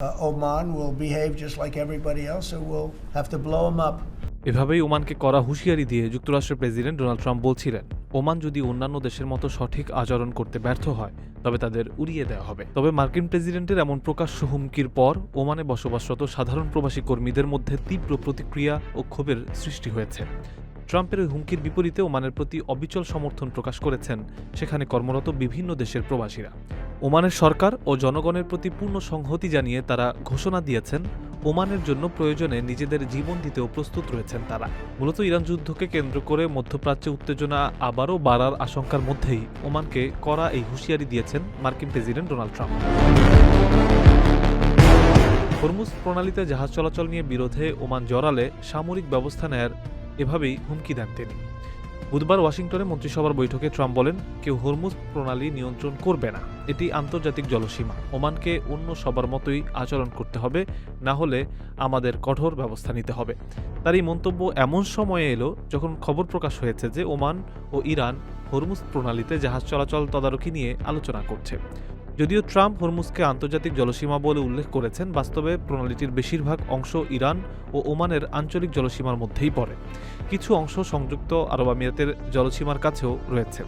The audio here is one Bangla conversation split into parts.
Oman will behave just like everybody else, so we'll have to blow them up. এভাবেই ওমানকে কড়া হুঁশিয়ারি দিয়ে যুক্তরাষ্ট্রের প্রেসিডেন্ট ডোনাল্ড ট্রাম্প বলছিলেন, ওমান যদি অন্যান্য দেশের মতো সঠিক আচরণ করতে ব্যর্থ হয় তবে তাদের উড়িয়ে দেওয়া হবে। তবে মার্কিন প্রেসিডেন্টের এমন প্রকাশ্য হুমকির পর ওমানে বসবাসরত সাধারণ প্রবাসী কর্মীদের মধ্যে তীব্র প্রতিক্রিয়া ও ক্ষোভের সৃষ্টি হয়েছে। ট্রাম্পের ওই হুমকির বিপরীতে ওমানের প্রতি অবিচল সমর্থন প্রকাশ করেছেন সেখানে কর্মরত বিভিন্ন দেশের প্রবাসীরা। ওমানের সরকার ও জনগণের প্রতি পূর্ণ সংহতি জানিয়ে তারা ঘোষণা দিয়েছেন ওমানের জন্য প্রয়োজনে নিজেদের জীবন দিতেও প্রস্তুত রয়েছেন তারা। মূলত ইরান যুদ্ধকে কেন্দ্র করে মধ্যপ্রাচ্যে উত্তেজনা আবারও বাড়ার আশঙ্কার মধ্যেই ওমানকে কড়া এই হুঁশিয়ারি দিয়েছেন মার্কিন প্রেসিডেন্ট ডোনাল্ড ট্রাম্প। হরমুজ প্রণালীতে জাহাজ চলাচল নিয়ে বিরোধে ওমান জড়ালে সামরিক ব্যবস্থা নেয়ার এভাবেই হুমকি দেন তিনি। বুধবার ওয়াশিংটনে মন্ত্রিসভার বৈঠকে ট্রাম্প বলেন, কেউ হরমুজ প্রণালী নিয়ন্ত্রণ করবে না, এটি আন্তর্জাতিক জলসীমা, ওমানকে অন্য সবার মতোই আচরণ করতে হবে, না হলে আমাদের কঠোর ব্যবস্থা নিতে হবে। তার এই মন্তব্য এমন সময়ে এলো যখন খবর প্রকাশ হয়েছে যে ওমান ও ইরান হরমুজ প্রণালীতে জাহাজ চলাচল তদারকি নিয়ে আলোচনা করছে। যদিও ট্রাম্প হরমুজকে আন্তর্জাতিক জলসীমা বলে উল্লেখ করেছেন, বাস্তবে প্রণালীটির বেশিরভাগ অংশ ইরান ও ওমানের আঞ্চলিক জলসীমার মধ্যেই পড়ে। কিছু অংশ সংযুক্ত আরব আমিরাতের জলসীমার কাছেও রয়েছে।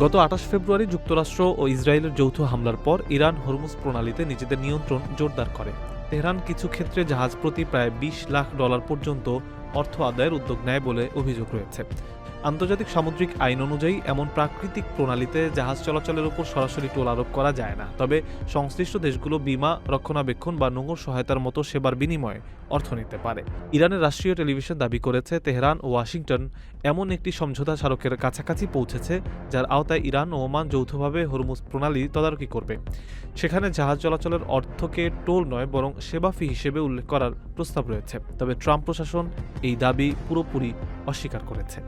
গত 28 ফেব্রুয়ারি যুক্তরাষ্ট্র ও ইসরায়েলের যৌথ হামলার পর ইরান হরমুজ প্রণালীতে নিজেদের নিয়ন্ত্রণ জোরদার করে। তেহরান কিছু ক্ষেত্রে জাহাজ প্রতি প্রায় $20 লাখ পর্যন্ত অর্থ আদায়ের উদ্যোগ নেয় বলে অভিযোগ রয়েছে। আন্তর্জাতিক সামুদ্রিক আইন অনুযায়ী এমন প্রাকৃতিক প্রণালীতে জাহাজ চলাচলের উপর সরাসরি টোল আরোপ করা যায় না, তবে সংশ্লিষ্ট দেশগুলো বীমা, রক্ষণাবেক্ষণ বা নোঙর সহায়তার মতো সেবার বিনিময়ে অর্থ নিতে পারে। ইরানের রাষ্ট্রীয় টেলিভিশন দাবি করেছে তেহরান ও ওয়াশিংটন এমন একটি সমঝোতা স্মারকের কাছাকাছি পৌঁছেছে যার আওতায় ইরান ও ওমান যৌথভাবে হরমুজ প্রণালী তদারকি করবে। সেখানে জাহাজ চলাচলের অর্থকে টোল নয় বরং সেবা ফি হিসেবে উল্লেখ করার প্রস্তাব রয়েছে। তবে ট্রাম্প প্রশাসন এই দাবি পুরোপুরি অস্বীকার করেছে।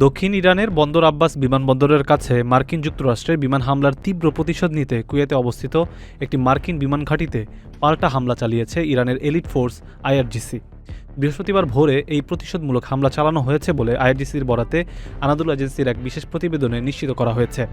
দক্ষিণ ইরানের বন্দর আব্বাস বিমানবন্দরের কাছে মার্কিন যুক্তরাষ্ট্রের বিমান হামলার তীব্র প্রতিশোধ নিতে কুয়েতে অবস্থিত একটি মার্কিন বিমান ঘাঁটিতে পাল্টা হামলা চালিয়েছে ইরানের এলিট ফোর্স আইআরজিসি। বৃহস্পতিবার ভোরে এই প্রতিশোধমূলক হামলা চালানো হয়েছে বলে আইআরজিসির বরাতে আনাদুল এজেন্সির এক বিশেষ প্রতিবেদনে নিশ্চিত করা হয়েছে।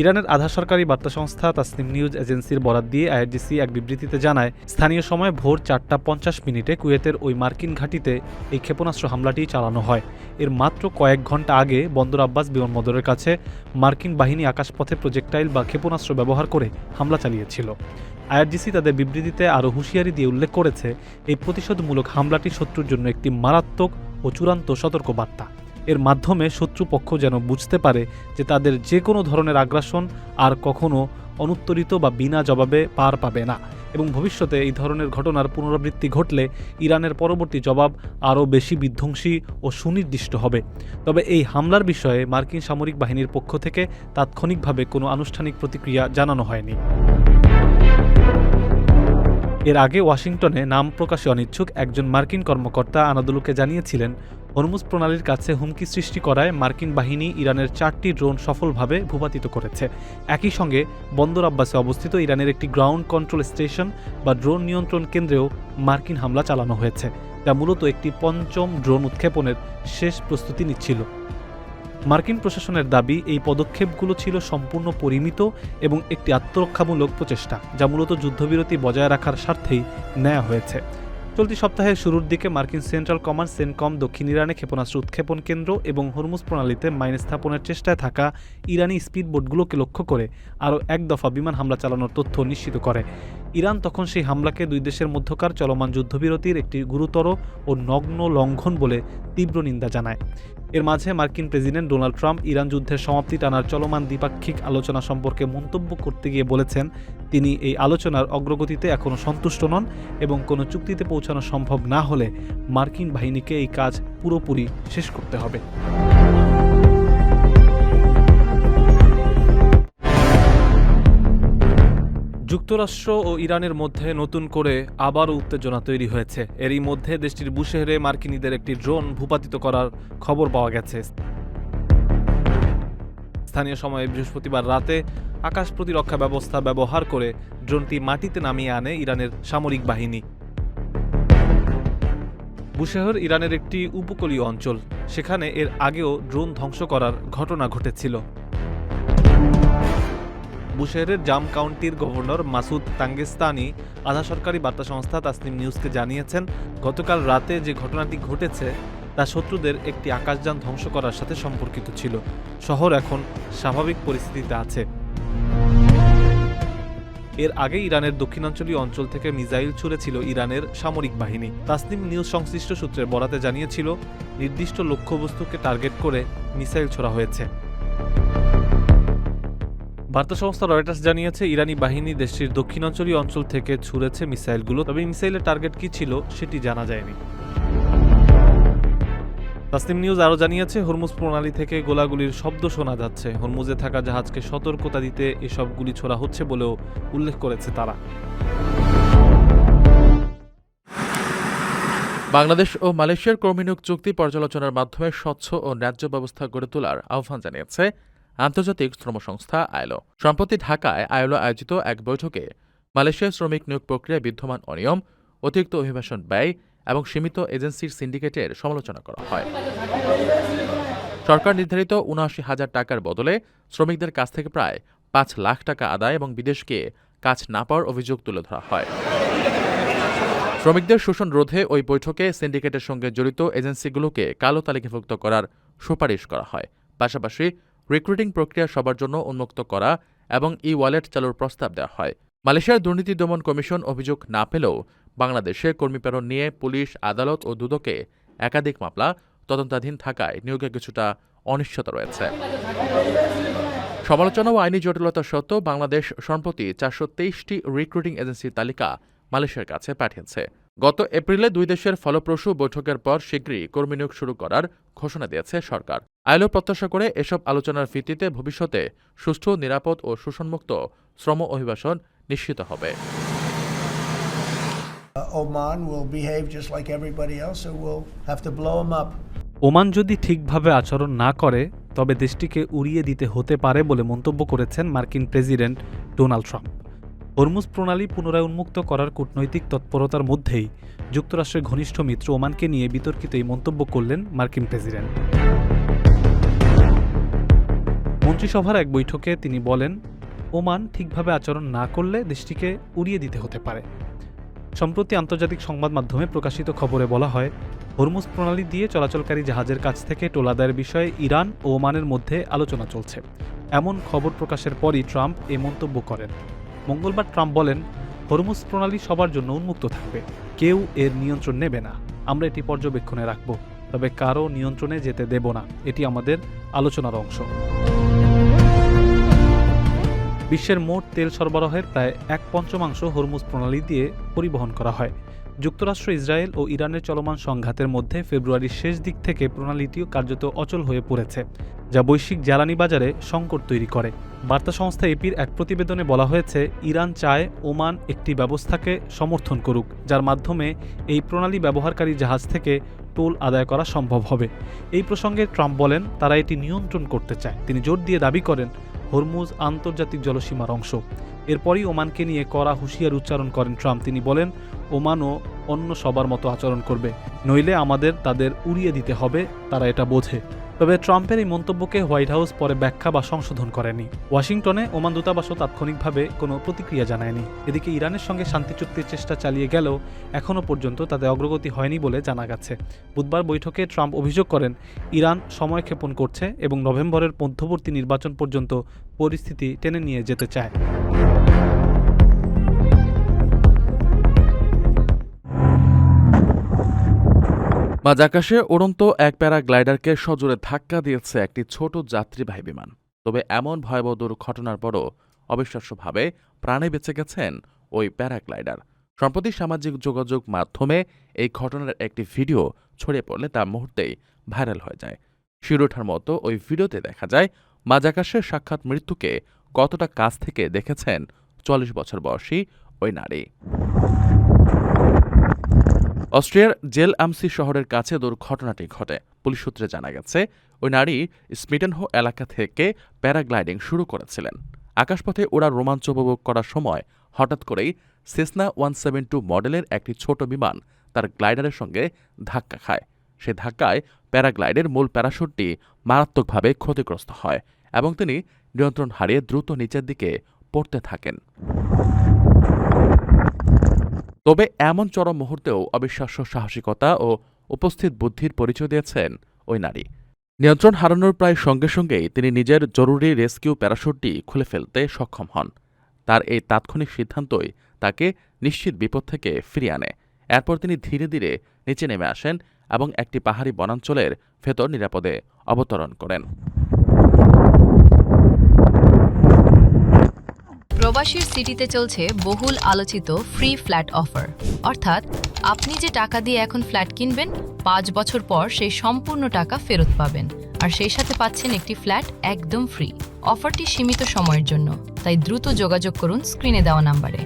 ইরানের আধা সরকারি বার্তা সংস্থা তাসনিম নিউজ এজেন্সির বরাত দিয়ে আইআরজিসি এক বিবৃতিতে জানায়, স্থানীয় সময় ভোর 4:50 কুয়েতের ওই মার্কিন ঘাঁটিতে এই ক্ষেপণাস্ত্র হামলাটি চালানো হয়। এর মাত্র কয়েক ঘন্টা আগে বন্দর আব্বাস বিমানবন্দরের কাছে মার্কিন বাহিনী আকাশপথে প্রজেক্টাইল বা ক্ষেপণাস্ত্র ব্যবহার করে হামলা চালিয়েছিল। আইআরজিসি তাদের বিবৃতিতে আরও হুঁশিয়ারি দিয়ে উল্লেখ করেছে, এই প্রতিশোধমূলক হামলাটি শত্রুর জন্য একটি মারাত্মক ও চূড়ান্ত সতর্কবার্তা। এর মাধ্যমে শত্রুপক্ষ যেন বুঝতে পারে যে তাদের যে কোনো ধরনের আগ্রাসন আর কখনো অনুত্তরিত বা বিনা জবাবে পার পাবে না, এবং ভবিষ্যতে এই ধরনের ঘটনার পুনরাবৃত্তি ঘটলে ইরানের পরবর্তী জবাব আরও বেশি বিধ্বংসী ও সুনির্দিষ্ট হবে। তবে এই হামলার বিষয়ে মার্কিন সামরিক বাহিনীর পক্ষ থেকে তাৎক্ষণিকভাবে কোনো আনুষ্ঠানিক প্রতিক্রিয়া জানানো হয়নি। এর আগে ওয়াশিংটনে নাম প্রকাশে অনিচ্ছুক একজন মার্কিন কর্মকর্তা আনাদুলুকে জানিয়েছিলেন, হরমুজ প্রণালীর কাছে হুমকি সৃষ্টি করায় মার্কিন বাহিনী ইরানের 4টি ড্রোন সফলভাবে ভূপাতিত করেছে। একই সঙ্গে বন্দর আব্বাসে অবস্থিত ইরানের একটি গ্রাউন্ড কন্ট্রোল স্টেশন বা ড্রোন নিয়ন্ত্রণ কেন্দ্রেও মার্কিন হামলা চালানো হয়েছে, যা মূলত একটি পঞ্চম ড্রোন উৎক্ষেপণের শেষ প্রস্তুতি নিচ্ছিল। মার্কিন প্রশাসনের দাবি, এই পদক্ষেপগুলো ছিল সম্পূর্ণ পরিমিত এবং একটি আত্মরক্ষামূলক প্রচেষ্টা, যা মূলত যুদ্ধবিরতি বজায় রাখার স্বার্থেই নেওয়া হয়েছে। চলতি সপ্তাহের শুরুর দিকে মার্কিন সেন্ট্রাল কমান্ড সেনকম দক্ষিণ ইরানে ক্ষেপণাস্ত্র উৎক্ষেপণ কেন্দ্র এবং হরমুজ প্রণালীতে মাইন স্থাপনের চেষ্টায় থাকা ইরানি স্পিডবোটগুলোকে লক্ষ্য করে আরও এক দফা বিমান হামলা চালানোর তথ্য নিশ্চিত করে। ইরান তখন সেই হামলাকে দুই দেশের মধ্যকার চলমান যুদ্ধবিরতির একটি গুরুতর ও নগ্ন লঙ্ঘন বলে তীব্র নিন্দা জানায়। এর মাঝে মার্কিন প্রেসিডেন্ট ডোনাল্ড ট্রাম্প ইরান যুদ্ধের সমাপ্তি টানার চলমান দ্বিপাক্ষিক আলোচনা সম্পর্কে মন্তব্য করতে গিয়ে বলেছেন, তিনি এই আলোচনার অগ্রগতিতে এখনও সন্তুষ্ট নন এবং কোনো চুক্তিতে পৌঁছানো সম্ভব না হলে মার্কিন বাহিনীকে এই কাজ পুরোপুরি শেষ করতে হবে। যুক্তরাষ্ট্র ও ইরানের মধ্যে নতুন করে আবারও উত্তেজনা তৈরি হয়েছে। এরই মধ্যে দেশটির বুশেহরে মার্কিনীদের একটি ড্রোন ভূপাতিত করার খবর পাওয়া গেছে। স্থানীয় সময়ে বৃহস্পতিবার রাতে আকাশ প্রতিরক্ষা ব্যবস্থা ব্যবহার করে ড্রোনটি মাটিতে নামিয়ে আনে ইরানের সামরিক বাহিনী। বুশেহর ইরানের একটি উপকূলীয় অঞ্চল। সেখানে এর আগেও ড্রোন ধ্বংস করার ঘটনা ঘটেছিল। বুশেহরের জাম কাউন্টির গভর্নর মাসুদ তাঙ্গেস্তানি আধা সরকারি বার্তা সংস্থা তাসনিম নিউজকে জানিয়েছেন, গতকাল রাতে যে ঘটনাটি ঘটেছে তা শত্রুদের একটি আকাশযান ধ্বংস করার সাথে সম্পর্কিত ছিল। শহর এখন স্বাভাবিক পরিস্থিতিতে আছে। এর আগে ইরানের দক্ষিণাঞ্চলীয় অঞ্চল থেকে মিসাইল ছুড়েছিল ইরানের সামরিক বাহিনী। তাসনিম নিউজ সংশ্লিষ্ট সূত্রের বরাতে জানিয়েছিল, নির্দিষ্ট লক্ষ্যবস্তুকে টার্গেট করে মিসাইল ছোড়া হয়েছে। বার্তা সংস্থা রয়টার্স জানিয়েছে, ইরানি বাহিনী দেশটির দক্ষিণাঞ্চলীয় অঞ্চল থেকে ছুড়েছে মিসাইলগুলো, তবে মিসাইলের টার্গেট কি ছিল সেটি জানা যায়নি। তাসনিম নিউজ আরও জানিয়েছে, হরমুজ প্রণালী থেকে গোলাগুলির শব্দ শোনা যাচ্ছে। হরমুজে থাকা জাহাজকে সতর্কতা দিতে এসব গুলি ছোড়া হচ্ছে বলেও উল্লেখ করেছে তারা। বাংলাদেশ ও মালয়েশিয়ার কর্মী নিয়োগ চুক্তি পর্যালোচনার মাধ্যমে স্বচ্ছ ও ন্যায্য ব্যবস্থা গড়ে তোলার আহ্বান জানিয়েছে আন্তর্জাতিক শ্রম সংস্থা আইএলও। সম্প্রতি ঢাকায় আইএলও আয়োজিত এক বৈঠকে মালয়েশিয়ার শ্রমিক নিয়োগ প্রক্রিয়ায় বিদ্যমান অনিয়ম, অতিরিক্ত অভিবাসন ব্যয় এবং সীমিত এজেন্সির সিন্ডিকেটের সমালোচনা করা হয়। সরকার নির্ধারিত ৭৯,০০০ টাকার বদলে শ্রমিকদের কাছ থেকে প্রায় ৫ লাখ টাকা আদায় এবং বিদেশকে কাজ না পাওয়ার অভিযোগ তুলে ধরা হয়। শ্রমিকদের শোষণ রোধে ওই বৈঠকে সিন্ডিকেটের সঙ্গে জড়িত এজেন্সিগুলোকে কালো তালিকাভুক্ত করার সুপারিশ করা হয়। পাশাপাশি রিক্রুটিং প্রক্রিয়া সবার জন্য উন্মুক্ত করা এবং ওয়ালেট চালুর প্রস্তাব দেওয়া হয়। মালয়েশিয়ার দুর্নীতি দমন কমিশন অভিযোগ না পেলেও বাংলাদেশে কর্মী প্রেরণ নিয়ে পুলিশ, আদালত ও দুদকে একাধিক মামলা তদন্তাধীন থাকায় নিয়োগে কিছুটা অনিশ্চয়তা রয়েছে। সমালোচনা ও আইনি জটিলতা সত্ত্বেও বাংলাদেশ সম্প্রতি ৪২৩টি রিক্রুটিং এজেন্সির তালিকা মালয়েশিয়ার কাছে পাঠিয়েছে। গত এপ্রিলে দুই দেশের ফলপ্রসূ বৈঠকের পর শীঘ্রই কর্মী নিয়োগ শুরু করার ঘোষণা দিয়েছে সরকার। আইএলও প্রত্যাশা করে এসব আলোচনার ভিত্তিতে ভবিষ্যতে সুষ্ঠু, নিরাপদ ও শোষণমুক্ত শ্রম অভিবাসন নিশ্চিত হবে। Oman will behave just like everybody else, so we'll have to blow them up. Oman যদি ঠিকভাবে আচরণ না করে তবে দেশটিকে উড়িয়ে দিতে হতে পারে বলে মন্তব্য করেছেন মার্কিন প্রেসিডেন্ট ডোনাল্ড ট্রাম্প। হরমুজ প্রণালী পুনরায় উন্মুক্ত করার কূটনৈতিক তৎপরতার মধ্যেই যুক্তরাষ্ট্রের ঘনিষ্ঠ মিত্র ওমানকে নিয়ে বিতর্কিত এই মন্তব্য করলেন মার্কিন প্রেসিডেন্ট। মন্ত্রিসভার এক বৈঠকে তিনি বলেন, ওমান ঠিকভাবে আচরণ না করলে দেশটিকে উড়িয়ে দিতে হতে পারে। সম্প্রতি আন্তর্জাতিক সংবাদ মাধ্যমে প্রকাশিত খবরে বলা হয়, হরমুজ প্রণালী দিয়ে চলাচলকারী জাহাজের কাছ থেকে টোল আদায়ের বিষয়ে ইরান ও ওমানের মধ্যে আলোচনা চলছে। এমন খবর প্রকাশের পরই ট্রাম্প এ মন্তব্য করেন। মঙ্গলবার ট্রাম্প বলেন, হরমুজ প্রণালী সবার জন্য উন্মুক্ত থাকবে, কেউ এর নিয়ন্ত্রণ নেবে না। আমরা এটি পর্যবেক্ষণে রাখব, তবে কারও নিয়ন্ত্রণে যেতে দেব না। এটি আমাদের আলোচনার অংশ। বিশ্বের মোট তেল সরবরাহের প্রায় ১/৫ হরমুজ প্রণালী দিয়ে পরিবহন করা হয়। যুক্তরাষ্ট্র, ইসরায়েল ও ইরানের চলমান সংঘাতের মধ্যে ফেব্রুয়ারির শেষ দিক থেকে প্রণালীটিও কার্যত অচল হয়ে পড়েছে, যা বৈশ্বিক জ্বালানি বাজারে সংকট তৈরি করে। বার্তা সংস্থা এপির এক প্রতিবেদনে বলা হয়েছে, ইরান চায় ওমান একটি ব্যবস্থাকে সমর্থন করুক, যার মাধ্যমে এই প্রণালী ব্যবহারকারী জাহাজ থেকে টোল আদায় করা সম্ভব হবে। এই প্রসঙ্গে ট্রাম্প বলেন, তারা এটি নিয়ন্ত্রণ করতে চায়। তিনি জোর দিয়ে দাবি করেন, হরমুজ আন্তর্জাতিক জলসীমার অংশ। এরপরই ওমানকে নিয়ে কড়া হুঁশিয়ার উচ্চারণ করেন ট্রাম্প। তিনি বলেন, ওমানও অন্য সবার মতো আচরণ করবে, নইলে আমাদের তাদের উড়িয়ে দিতে হবে, তারা এটা বোঝে। তবে ট্রাম্পের এই মন্তব্যকে হোয়াইট হাউস পরে ব্যাখ্যা বা সংশোধন করেনি। ওয়াশিংটনে ওমান দূতাবাসও তাৎক্ষণিকভাবে কোনো প্রতিক্রিয়া জানায়নি। এদিকে ইরানের সঙ্গে শান্তি চুক্তির চেষ্টা চালিয়ে গেলেও এখনও পর্যন্ত তাতে অগ্রগতি হয়নি বলে জানা গেছে। বুধবার বৈঠকে ট্রাম্প অভিযোগ করেন, ইরান সময়ক্ষেপণ করছে এবং নভেম্বরের মধ্যবর্তী নির্বাচন পর্যন্ত পরিস্থিতি টেনে নিয়ে যেতে চায়। মাঝ আকাশে উড়ন্ত এক প্যারাগ্লাইডারকে সজোরে ধাক্কা দিয়েছে একটি ছোট যাত্রীবাহী বিমান। তবে এমন ভয়াবহ দুর্ঘটনার পরও অবিশ্বাস্যভাবে প্রাণে বেঁচে গেছেন ওই প্যারাগ্লাইডার। সম্প্রতি সামাজিক যোগাযোগ মাধ্যমে এই ঘটনার একটি ভিডিও ছড়িয়ে পড়লে তা মুহূর্তেই ভাইরাল হয়ে যায়। শির ওঠার মতো ওই ভিডিওতে দেখা যায় মাঝ আকাশের সাক্ষাৎ মৃত্যুকে কতটা কাছ থেকে দেখেছেন ৪০ বছর বয়সী ওই নারী। অস্ট্রিয়ার জেল আমসি শহরের কাছে দুর্ঘটনাটি ঘটে। পুলিশ সূত্রে জানা গেছে, ওই নারী স্মিটেনহো এলাকা থেকে প্যারাগ্লাইডিং শুরু করেছিলেন। আকাশপথে ওড়ার রোমাঞ্চ উপভোগ করার সময় হঠাৎ করেই সেসনা 172 মডেলের একটি ছোট বিমান তার গ্লাইডারের সঙ্গে ধাক্কা খায়। সে ধাক্কায় প্যারাগ্লাইডের মূল প্যারাশুটটি মারাত্মকভাবে ক্ষতিগ্রস্ত হয় এবং তিনি নিয়ন্ত্রণ হারিয়ে দ্রুত নিচের দিকে পড়তে থাকেন। তবে এমন চরম মুহূর্তেও অবিশ্বাস্য সাহসিকতা ও উপস্থিত বুদ্ধির পরিচয় দিয়েছেন ওই নারী। নিয়ন্ত্রণ হারানোর প্রায় সঙ্গে সঙ্গেই তিনি নিজের জরুরি রেস্কিউ প্যারাশুটটি খুলে ফেলতে সক্ষম হন। তার এই তাৎক্ষণিক সিদ্ধান্তই তাকে নিশ্চিত বিপদ থেকে ফিরিয়ে আনে। এরপর তিনি ধীরে ধীরে নিচে নেমে আসেন এবং একটি পাহাড়ি বনাঞ্চলের ভেতর নিরাপদে অবতরণ করেন। প্রবাসীর সিটিতে চলছে বহুল আলোচিত ফ্রি ফ্ল্যাট অফার, অর্থাৎ আপনি যে টাকা দিয়ে এখন ফ্ল্যাট কিনবেন 5 বছর পর সেই সম্পূর্ণ টাকা ফেরত পাবেন, আর সেই সাথে পাচ্ছেন একটি ফ্ল্যাট একদম ফ্রি। অফারটি সীমিত সময়ের জন্য, তাই দ্রুত যোগাযোগ করুন স্ক্রিনে দেওয়া নাম্বারে।